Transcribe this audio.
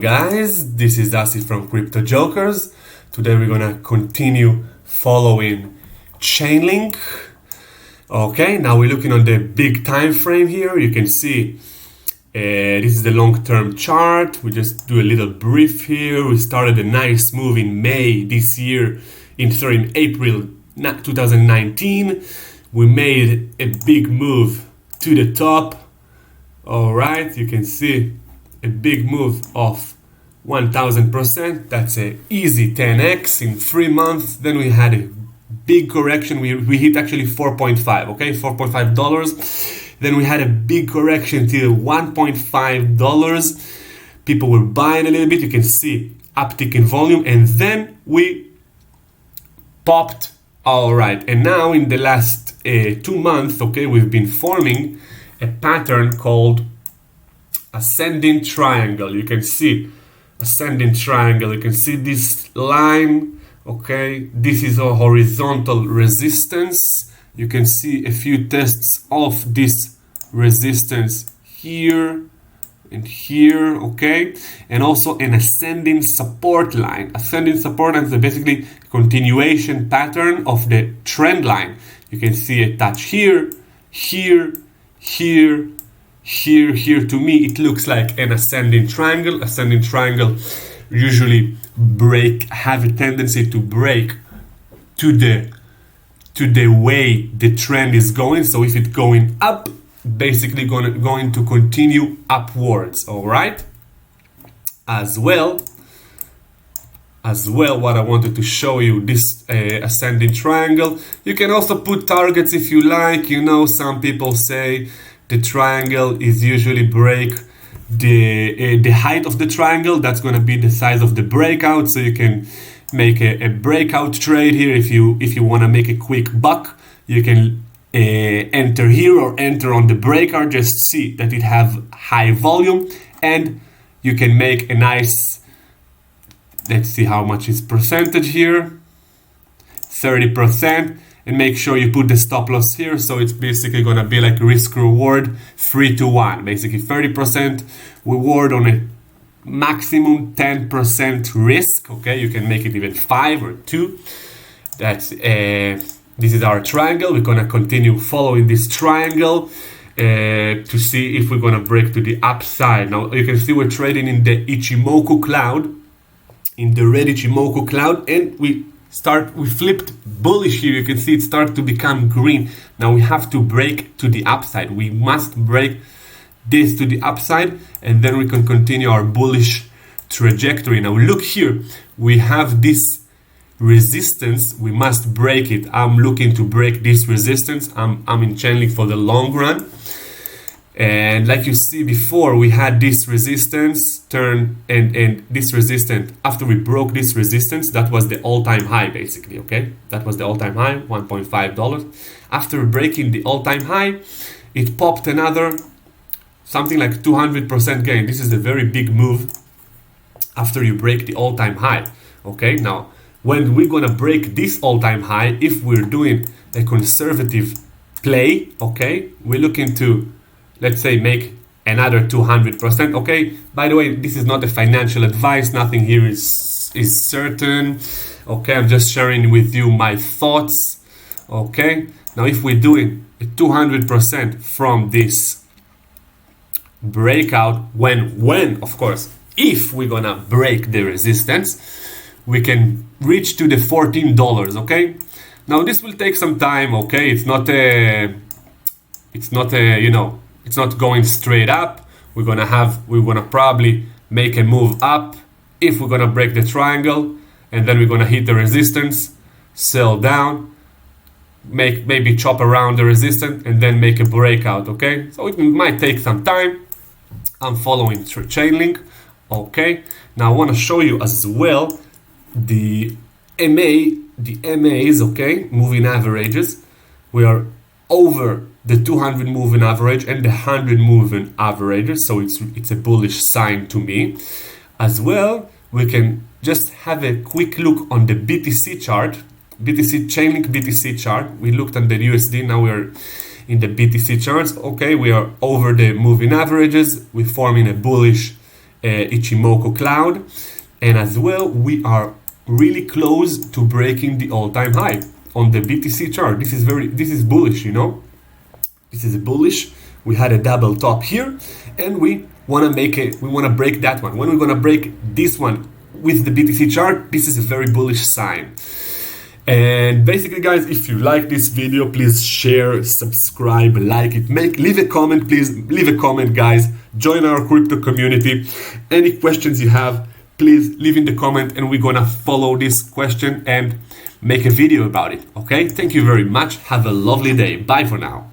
Guys, this is Dasi from Crypto Jokers. Today we're gonna continue following Chainlink. Okay, now we're looking on the big time frame here. You can see this is the long-term chart. We just do a little brief here. We started a nice move in May this year, in April 2019. We made a big move to the top. All right, you can see a big move of 1000%. That's a easy 10x in 3 months. Then we had a big correction. We hit actually 4.5, okay, $4.5. Then we had a big correction till $1.5. People were buying a little bit. You can see uptick in volume, and then we popped. All right, and now in the last 2 months, okay, we've been forming a pattern called ascending triangle. You can see ascending triangle. You can see this line. Okay, this is a horizontal resistance. You can see a few tests of this resistance here and here. Okay, and also an ascending support line. Ascending support line is basically a continuation pattern of the trend line. You can see a touch here, here, here, here. To me it looks like an ascending triangle. Ascending triangle usually have a tendency to break to the way the trend is going. So if it's going up, basically going to continue upwards. All right, as well what I wanted to show you, this ascending triangle. You can also put targets if you like. You know, some people say the triangle is usually break the height of the triangle. That's going to be the size of the breakout. So you can make a breakout trade here. If you want to make a quick buck, you can enter here or enter on the breakout. Just see that it have high volume, and you can make a nice, let's see how much is percentage here, 30%. And make sure you put the stop loss here. So it's basically gonna be like risk reward 3-1. Basically 30% reward on a maximum 10% risk. Okay, you can make it even 5 or 2. That's this is our triangle. We're gonna continue following this triangle to see if we're gonna break to the upside. Now you can see we're trading in the Ichimoku cloud, in the red Ichimoku cloud, and we flipped bullish here. You can see it start to become green. Now we have to break to the upside. We must break this to the upside, and then we can continue our bullish trajectory. Now look here, we have this resistance. We must break it. I'm looking to break this resistance. I'm in Chainlink for the long run. And like you see before, we had this resistance turn, and this resistance, after we broke this resistance, that was the all-time high basically, okay? That was the all-time high, $1.5. After breaking the all-time high, it popped another, something like 200% gain. This is a very big move after you break the all-time high, okay? Now, when we're gonna break this all-time high, if we're doing a conservative play, okay, we're looking to, let's say, make another 200%. Okay, by the way, this is not a financial advice. Nothing here is certain. Okay, I'm just sharing with you my thoughts. Okay, now if we're doing a 200% from this breakout, when of course, if we're gonna break the resistance, we can reach to the $14. Okay, now this will take some time. Okay, it's not a you know, it's not going straight up. We're gonna probably make a move up if we're gonna break the triangle, and then we're gonna hit the resistance, sell down, maybe chop around the resistance, and then make a breakout. Okay, so it might take some time. I'm following through Chainlink. Okay, now I want to show you as well the MAs. Okay, moving averages. We are over the 200 moving average and the 100 moving averages, so it's a bullish sign to me. As well, we can just have a quick look on the BTC chart, Chainlink BTC chart. We looked at the USD, now we're in the BTC charts. Okay, we are over the moving averages. We're forming a bullish Ichimoku cloud, and as well we are really close to breaking the all-time high on the BTC chart. This is bullish, you know. This is bullish. We had a double top here, and we want to break that one. When we're gonna break this one with the BTC chart, this is a very bullish sign. And basically, guys, if you like this video, please share, subscribe, like it, leave a comment, please leave a comment, guys. Join our crypto community. Any questions you have, please leave in the comment, and we're gonna follow this question and make a video about it. Okay, thank you very much. Have a lovely day. Bye for now.